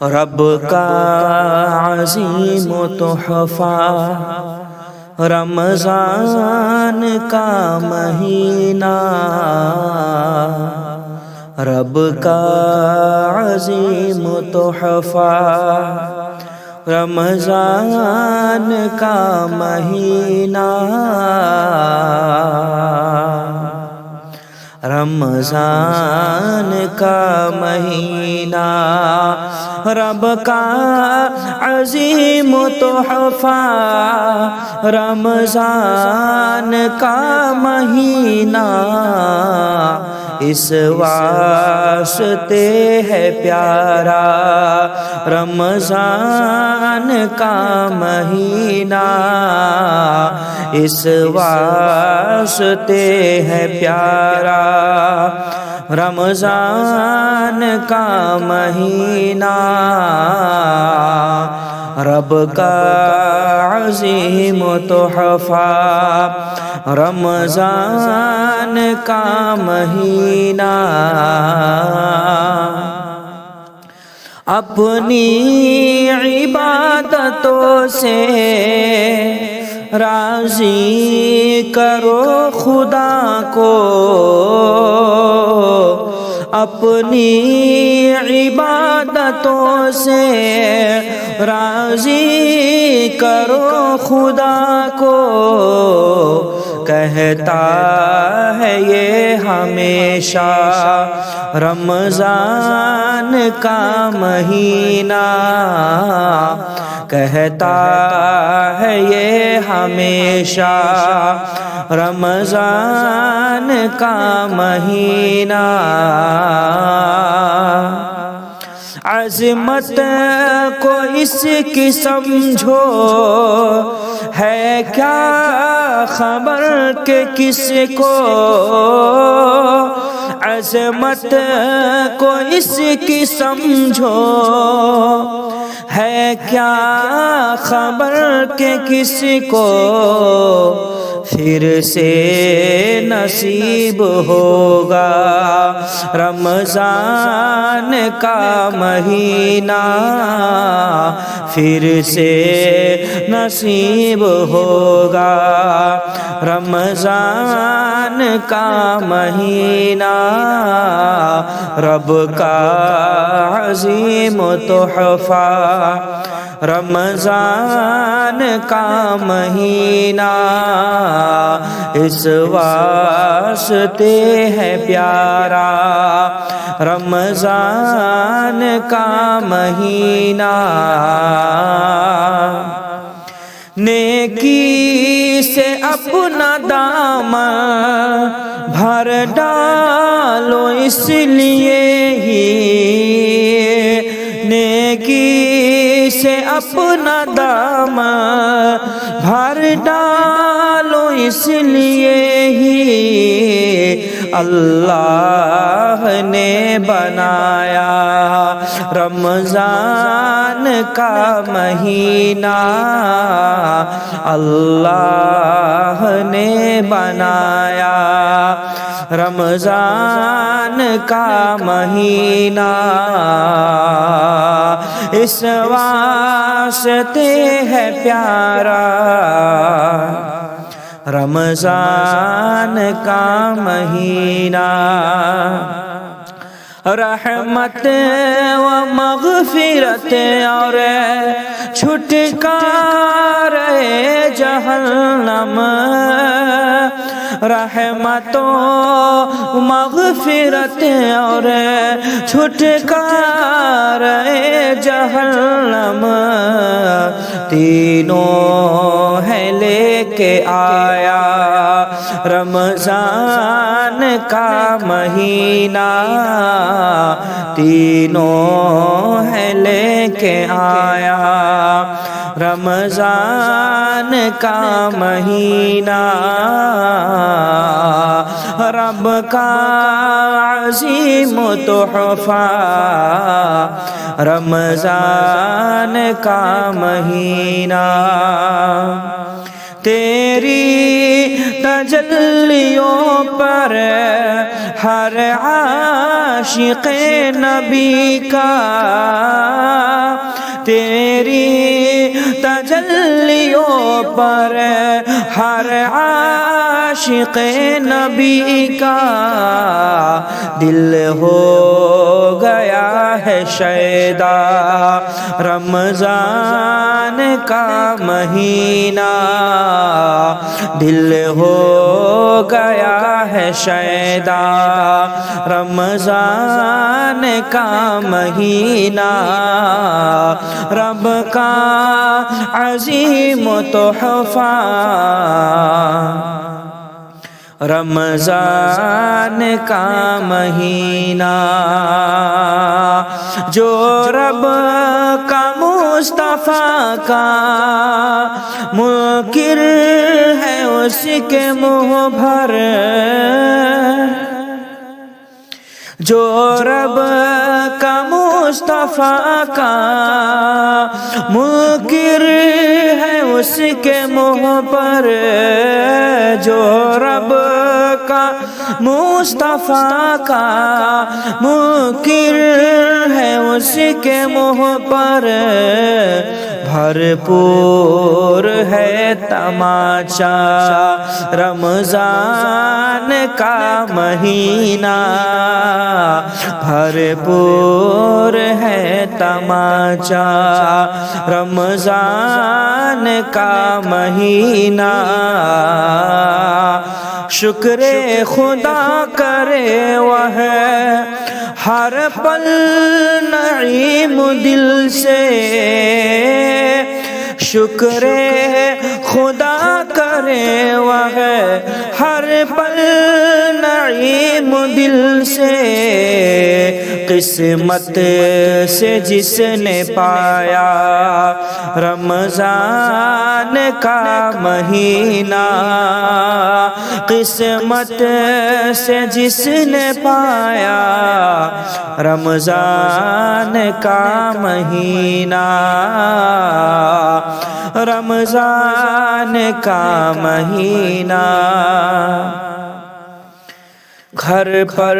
رب کا عظیم تحفہ رمضان کا مہینہ، رب کا عظیم تحفہ رمضان کا مہینہ، رمضان کا مہینہ، رب کا عظیم تحفہ رمضان کا مہینہ، اس واسطے ہے پیارا رمضان کا مہینہ، اس واسطے ہے پیارا رمضان کا مہینہ، رب کا عظیم تحفہ رمضان کا مہینہ، اپنی عبادتوں سے راضی کرو خدا کو، اپنی عبادتوں سے راضی کرو خدا کو، کہتا ہے یہ ہمیشہ رمضان کا مہینہ، کہتا ہے یہ ہمیشہ رمضان کا مہینہ، عظمت کو اس کی سمجھو، ہے کیا خبر کہ کس کو، عظمت کو اس کی سمجھو، ہے کیا خبر کہ کس کو، پھر سے نصیب ہوگا رمضان کا مہینہ، پھر سے نصیب ہوگا رمضان کا مہینہ، رب کا عظیم تحفہ رمضان کا مہینہ، اس واسطے ہے پیارا رمضان کا مہینہ، نیکی سے اپنا دامن بھر ڈالو، اس لیے ہی نیکی سے اپنا دامن بھر ڈالو، اس لیے ہی اللہ نے بنایا رمضان کا مہینہ، اللہ نے بنایا رمضان کا مہینہ، اس واسطے ہے پیارا رمضان کا مہینہ، رحمت و مغفرت اور چھٹکارے جہنم، رحمت و مغفرت اور چھٹکارے جہنم، تینوں ہے لے کے آیا رمضان کا مہینہ، تینوں ہے لے کے آیا رمضان کا مہینہ، رب کا عظیم تحفہ رمضان کا مہینہ، تیری تجلیوں پر ہر عاشق نبی کا تیری تجلیوں پر ہر عاشق نبی کا دل ہو گیا ہے شیدا۔ رمضان کا مہینہ دل ہو گیا ہے شیدا۔ رمضان کا مہینہ رب کا عظیم تحفہ۔ رمضان کا مہینہ جو رب کا مصطفیٰ کا منکر ہے اس کے منہ بھر، جو رب کا مصطفیٰ کا منکر ہے اس کے منہ پر، جو رب کا مصطفیٰ کا منکر ہے اس کے منہ پر، بھرپور ہے تماشا رمضان کا مہینہ، بھرپور ہے تماشا رمضان کا مہینہ۔ شکر خدا کرے وہ ہر پل نعیم دل سے، شکر خدا کرے وہ ہر پل نعیم دل سے، قسمت سے جس نے پایا رمضان کا مہینہ، قسمت سے جس نے پایا رمضان کا مہینہ، رمضان کا مہینہ۔ گھر پر